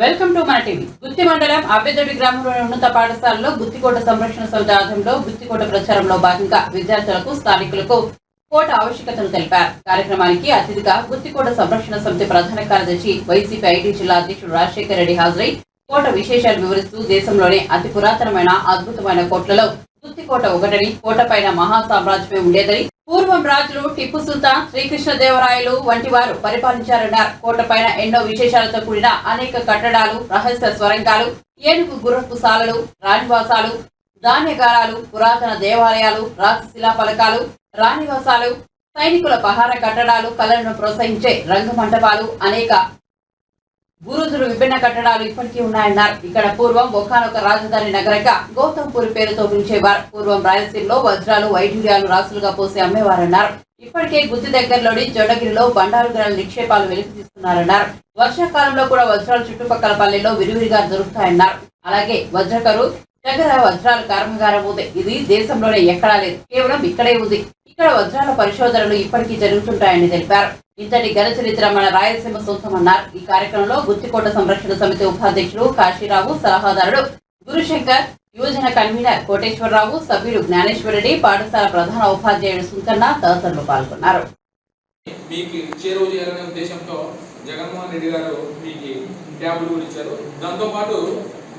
Welcome to మన TV. గుత్తి మండలం అబ్బెదొడి గ్రామంలోని ఉన్నత పాఠశాలలో గుత్తికోట సంరక్షణ సమితి ఆధ్వర్యంలో గుత్తికోట ప్రచారంలో భాగంగా విద్యార్థులకు స్థానికులకు కోట ఆవశ్యకతను తెలిపారు. కార్యక్రమానికి అతిథిగా గుత్తికోట సంరక్షణ సమితి ప్రధాన కార్యదర్శి వైసీపీ ఐటీ జిల్లా అధ్యక్షుడు రాజశేఖర్ రెడ్డి హాజరై కోట విశేషాలు వివరిస్తూ దేశంలోనే అతి పురాతనమైన అద్భుతమైన కోటలలో గుత్తికోట ఒకటని, కోట పైన మహా సామ్రాజ్యమే ఉండేదని, పూర్వం రాజులు టిప్పు సుల్తాన్, శ్రీకృష్ణదేవరాయలు వంటి వారు పరిపాలించారన్నారు. కోట పైన ఎన్నో విశేషాలతో కూడిన అనేక కట్టడాలు, రహస్య స్వరంగాలు, ఏనుగు గుర్రపు సాలలు, రాణివాసాలు, ధాన్యగారాలు, పురాతన దేవాలయాలు, రాజశిలా ఫలకాలు, రాణివాసాలు, సైనికుల పహార కట్టడాలు, కళలను ప్రోత్సహించే రంగ మంటపాలు, అనేక గురుదులు, విభిన్న కట్టడాలు ఇప్పటికీ ఉన్నాయన్నారు. ఇక్కడ పూర్వం ఒకానొక రాజధాని నగరంగా గౌతంపూరి పేరుతో పిలిచేవారు. పూర్వం రాయలసీమలో వజ్రాలు, వైఢూర్యాలు రాసులుగా పోసి అమ్మేవారన్నారు. ఇప్పటికే గుత్తి దగ్గరలోని జొండగిరిలో బండారు గల నిక్షేపాలు వెలికి తీస్తున్నారన్నారు. వర్షాకాలంలో కూడా వజ్రాలు చుట్టుపక్కల పల్లెల్లో విరివిరిగా దొరుకుతాయన్నారు. అలాగే వజ్రకరు దగ్గర వజ్రాల కర్మాగారం ఉంది. ఇది దేశంలోనే ఎక్కడా లేదు, కేవలం ఇక్కడే ఉంది. ఇక్కడ వజ్రాల పరిశోధనలు ఇప్పటికీ జరుగుతుంటాయని తెలిపారు. ఇంతటి ఘన చరిత్ర మన రాయలసీమ సొంతమన్నారు. ఈ కార్యక్రమంలో గుత్తికోట సంరక్షణ సమితి ఉపాధ్యక్షుడు కాశీరావు, సలహాదారుడు గురుశంకర్, యువజన కన్వీనర్ కోటేశ్వరరావు, సభ్యులు జ్ఞానేశ్వరరెడ్డి, పాఠశాల ప్రధాన ఉపాధ్యాయుడు సుంకన్న తదితరులు పాల్గొన్నారు. మీకు చేరువ చేయాలనే ఉద్దేశంతో జగన్మోహన్ రెడ్డి గారు మీకు ట్యాబులు కూడా ఇచ్చారు. దాంతోపాటు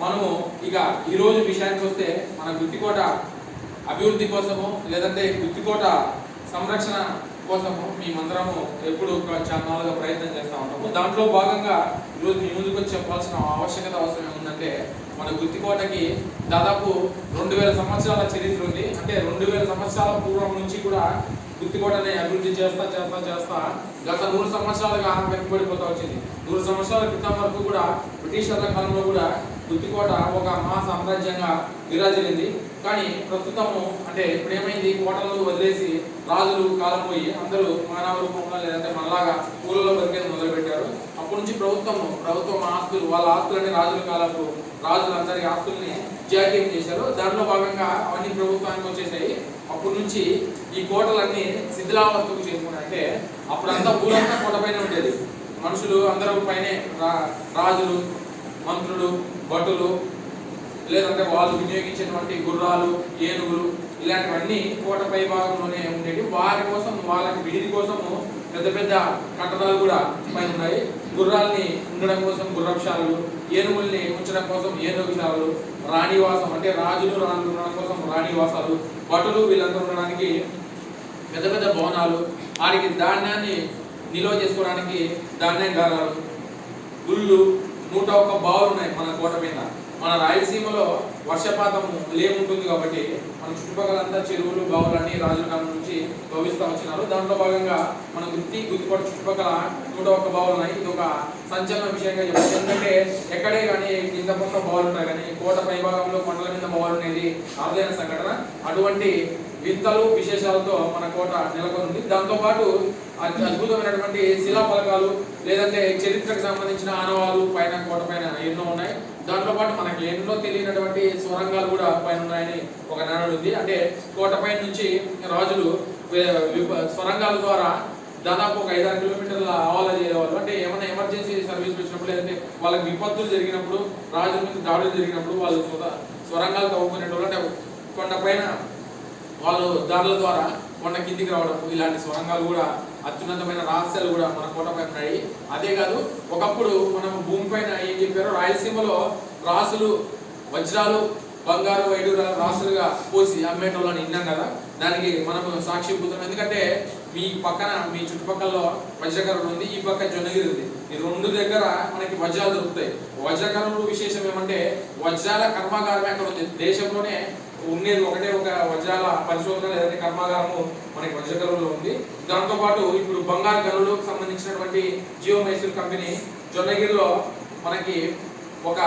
మనము ఇక ఈరోజు విషయానికి వస్తే మన గుత్తికోట అభివృద్ధి కోసము లేదంటే గుత్తికోట సంరక్షణ కోసము మేమందరము ఎప్పుడు చాలా ప్రయత్నం చేస్తూ ఉంటాము. దాంట్లో భాగంగా ఈరోజు మీ ముందుకు వచ్చి చెప్పాల్సిన అవసరం ఏముందంటే మన గుత్తికోటకి దాదాపు 2000 సంవత్సరాల చరిత్ర ఉంది. అంటే 2000 సంవత్సరాల పూర్వం నుంచి కూడా గుత్తికోటని అభివృద్ధి చేస్తా గత 100 సంవత్సరాలుగా వెనుకబడిపోతూ వచ్చింది. 100 సంవత్సరాల క్రితం వరకు కూడా బ్రిటిషర్ల కాలంలో కూడా గుత్తికోట ఒక మహా సామ్రాజ్యంగా విరాజిల్లింది. కానీ ప్రస్తుతము అంటే ఇప్పుడు ఏమైంది, కోటలను వదిలేసి రాజులు కాలం పోయి అందరూ మానవ రూపంలో లేదంటే మనలాగా ఊళ్ళలో బతికేది మొదలుపెట్టారు. అప్పటి నుంచి ప్రభుత్వం ఆస్తులు, వాళ్ళ ఆస్తులని రాజుల కాలపు రాజులందరి ఆస్తుల్ని జాతీయం చేశారు. దాంట్లో భాగంగా అవన్నీ ప్రభుత్వానికి వచ్చేసాయి. అప్పటి నుంచి ఈ కోటలన్నీ శిథిలావస్థకు చేరుకున్నాయి. అంటే అప్పుడంతా ఊరంతా కోట పైన ఉండేది. మనుషులు అందరూ పైనే, రాజులు, మంత్రులు, భటులు, లేదంటే వాళ్ళు వినియోగించేటువంటి గుర్రాలు, ఏనుగులు ఇలాంటివన్నీ కోట పై భాగంలోనే ఉండేవి. వారి కోసం, వాళ్ళకి విడిది కోసము పెద్ద పెద్ద కట్టడాలు కూడా పైన ఉన్నాయి. గుర్రాలని ఉండడం కోసం గుర్రపుశాలలు, ఏనుగుల్ని ఉంచడం కోసం ఏనుగుశాలలు, రాణివాసం అంటే రాజులు రాణులు ఉండడం కోసం రాణివాసాలు, భటులు వీళ్ళందరూ ఉండడానికి పెద్ద పెద్ద భవనాలు, వారికి ధాన్యాన్ని నిల్వ చేసుకోవడానికి ధాన్యాగారాలు, గుళ్ళు, 101 బావులు ఉన్నాయి మన కోట మీద. మన రాయలసీమలో వర్షపాతం లేముంటుంది కాబట్టి మన చుట్టుపక్కలంతా చెరువులు, బావులు అన్ని రాజుల కాలం నుంచి భవిస్తూ వచ్చినారు. దాంట్లో భాగంగా మన గుత్తికోట చుట్టుపక్కల 101 బావులు ఉన్నాయి. ఇది ఒక సంచలన విషయంగా చెప్పారు. ఎందుకంటే ఎక్కడే కానీ కింద పక్క బావులు ఉంటాయి, కానీ కోట పై భాగంలో కొండల మీద బావులు అనేది అరుదైన సంఘటన. అటువంటి వింతలు విశేషాలతో మన కోట నెలకొంది. దాంతోపాటు అద్భుతమైనటువంటి శిలా ఫలకాలు లేదంటే చరిత్రకు సంబంధించిన ఆనవాళ్ళు పైన కోట పైన ఎన్నో ఉన్నాయి. దాంట్లో పాటు మనకి ఎన్నో తెలియనటువంటి స్వరంగాలు కూడా పైన ఉన్నాయని ఒక నానుడి ఉంది. అంటే కోట పైన నుంచి రాజులు స్వరంగాల ద్వారా దాదాపు ఒక 5-6 కిలోమీటర్ల ఆవాల చేయేవాళ్ళు. అంటే ఏమైనా ఎమర్జెన్సీ సర్వీస్ వచ్చినప్పుడు లేదంటే వాళ్ళకి విపత్తులు జరిగినప్పుడు, రాజుల మీద దాడులు జరిగినప్పుడు వాళ్ళు స్వరంగాలు తవ్వుకునేటప్పుడు, అంటే కొండ పైన వాళ్ళు దాడుల ద్వారా కొండ కిందికి రావడం, ఇలాంటి స్వరంగాలు కూడా అత్యున్నతమైన రహస్యాలు కూడా మన కోట పైన ఉన్నాయి. అదే కాదు, ఒకప్పుడు మనం భూమి పైన ఏం చెప్పారో, రాయలసీమలో రాసులు వజ్రాలు, బంగారు, వైడూర్యాలు రాసులుగా పోసి అమ్మేటోళ్ళని విన్నాం కదా. దానికి మనం సాక్షిభూతం. ఎందుకంటే మీ పక్కన, మీ చుట్టుపక్కల వజ్రకరుడు ఉంది, ఈ పక్క జొన్నగిరి ఉంది. ఈ 2 దగ్గర మనకి వజ్రాలు దొరుకుతాయి. వజ్రకరుడు విశేషం ఏమంటే వజ్రాల కర్మాగారం ఎక్కడ ఉంది, దేశంలోనే ఉండేది ఒకటే ఒక వజ్రాల పరిశోధన లేదంటే కర్మాగారము మనకి వజ్రకరువులో ఉంది. దాంతోపాటు ఇప్పుడు బంగారు గనులకు సంబంధించినటువంటి జియో మైసూర్ కంపెనీ జొన్నగిరిలో మనకి ఒక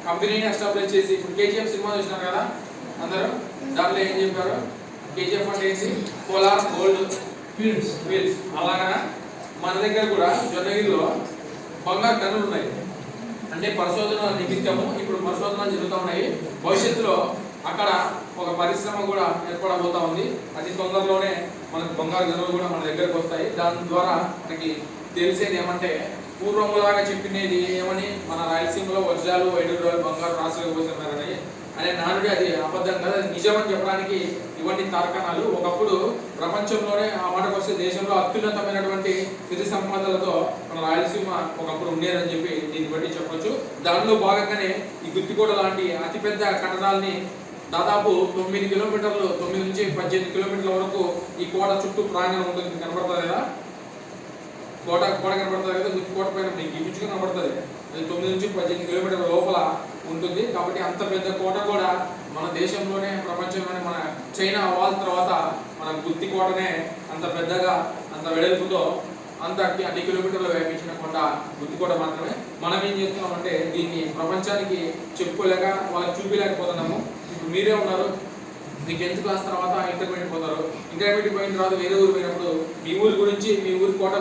కంపెనీని ఎస్టాబ్లిష్ చేసి, ఇప్పుడు కేజీఎఫ్ సినిమా చూసినారు కదా అందరూ, దాంట్లో ఏం చెప్పారు, కేజీఎఫ్ అంటే ఏంటి, కోలార్ గోల్డ్ ఫీల్డ్స్. అలాగా మన దగ్గర కూడా జొన్నగిరిలో బంగారు గనులు ఉన్నాయి. అంటే పరిశోధన నిమిత్తము ఇప్పుడు పరిశోధనలు జరుగుతూ ఉన్నాయి. భవిష్యత్తులో అక్కడ ఒక పరిశ్రమ కూడా ఏర్పడబోతా ఉంది. అతి తొందరలోనే మనకు బంగారు గనులు కూడా మన దగ్గరకు వస్తాయి. దాని ద్వారా మనకి తెలిసేది ఏమంటే పూర్వములాగా చెప్పినది ఏమని, మన రాయలసీమలో వజ్రాలు వైడూరాలు బంగారు రాసులు పోతున్నారని అనే నానుడి అది అబద్ధం కదా, అది నిజమని చెప్పడానికి ఇవన్నీ తార్కాణాలు. ఒకప్పుడు ప్రపంచంలోనే ఆ మాటకు వస్తే దేశంలో అత్యున్నతమైనటువంటి సిరి సంపదలతో మన రాయలసీమ ఒకప్పుడు ఉండేదని చెప్పి దీన్ని బట్టి చెప్పొచ్చు. దానిలో భాగంగానే ఈ గుత్తికోట లాంటి అతిపెద్ద కట్టడాల్ని దాదాపు 9 కిలోమీటర్లు 9 నుంచి 18 కిలోమీటర్ల వరకు ఈ కోట చుట్టూ ప్రాంగణం ఉంటుంది. కనబడుతుంది కదా, కోట కనబడుతుంది కదా, గుత్తికోట పైన మీకు ఇచ్చుకు కనబడుతుంది. అది 9 నుంచి 18 కిలోమీటర్ల లోపల ఉంటుంది. కాబట్టి అంత పెద్ద కోట కూడా మన దేశంలోనే ప్రపంచంలోనే మన చైనా వాల్ తర్వాత మన గుత్తికోటనే అంత పెద్దగా అంత వెడల్పుతో అంత అన్ని కిలోమీటర్లు వ్యాపించిన కొండ గుత్తికోట మాత్రమే. మనం ఏం చేస్తున్నామంటే దీన్ని ప్రపంచానికి చెప్పుకోలేక వాళ్ళకి చూపించలేకపోతున్నాము. ఇప్పుడు మీరే ఉన్నారు, మీకు 10th క్లాస్ తర్వాత ఇంటర్మీడియట్ పోతారు. ఇంటర్మీడియట్ పోయిన తర్వాత వేరే ఊరు పోయినప్పుడు మీ ఊరి గురించి, మీ ఊరి కోట